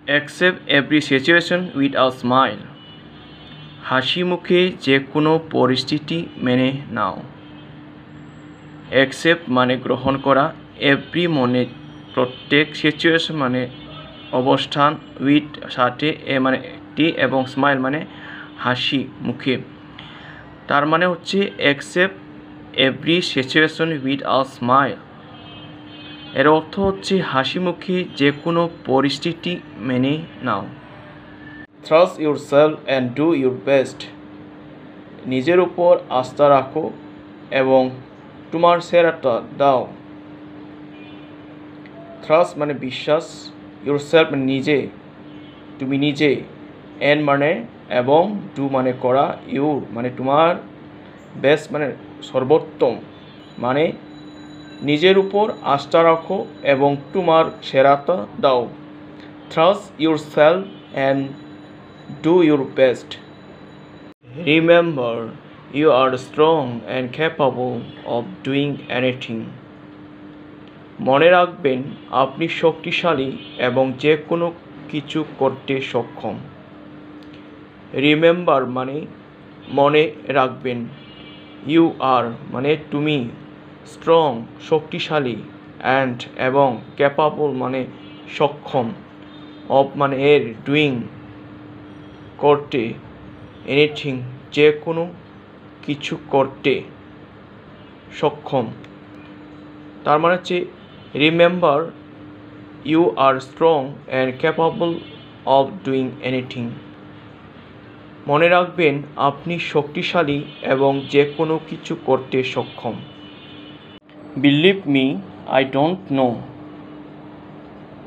Accept every situation with a smile. হাসি মুখে যে কোনো পরিস্থিতি মেনে নাও। অ্যাকসেপ্ট মানে গ্রহণ করা, এভরি মানে প্রত্যেক, সিচুয়েশন মানে অবস্থান, উইথ সাথে, এ মানে একটি, এবং স্মাইল মানে হাসি মুখে। তার মানে হচ্ছে accept every situation with a smile. এর অর্থ হচ্ছে হাসি মুখে যে কোনো পরিস্থিতি মেনে নাও। Trust yourself and do your best. নিজের উপর আস্থা রাখো এবং তোমার সেরাটা দাও। ট্রাস্ট মানে বিশ্বাস, ইউরসেলফ মানে নিজে, তুমি নিজে, অ্যান্ড মানে এবং, ডু মানে করা, ইউর মানে তোমার, বেস্ট মানে সর্বোত্তম, মানে নিজের উপর আস্থা রাখো এবং তোমার সেরাটা দাও। Trust yourself and do your best. Remember, you are strong and capable of doing anything. মনে রাখবেন, আপনি শক্তিশালী এবং যে কোনো কিছু করতে সক্ষম। রিমেম্বার মানে মনে রাখবেন, ইউ আর মানে তুমি, স্ট্রং শক্তিশালী, অ্যান্ড এবং, ক্যাপাবল মানে সক্ষম, অফ মানে এর, ডুইং করতে, এনিথিং যে কোনো কিছু করতে সক্ষম। তার মানে হচ্ছে remember, you are strong and capable of doing anything. মনে রাখবেন, আপনি শক্তিশালী এবং যে কোনো কিছু করতে সক্ষম। Believe me, I don't know.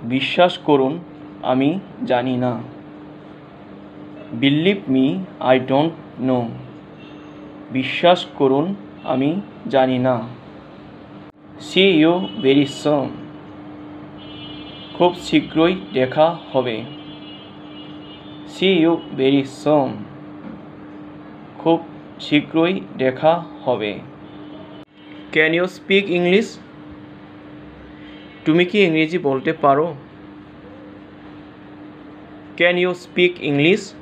বিশ্বাস করুন, আমি জানি না। Believe me, I don't know. বিশ্বাস করুন, আমি জানি না। See you very soon. খুব শীঘ্রই দেখা হবে। See you very soon. খুব শীঘ্রই দেখা হবে। Can you speak English? তুমি কি ইংরেজি বলতে পারো? Can you speak English?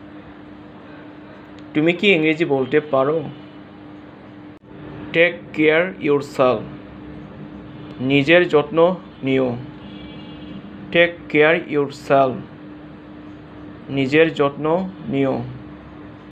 তুমি কি ইংরেজি বলতে পারো? Take care yourself. নিজের যত্ন নিও। Take care yourself. নিজের যত্ন নিও।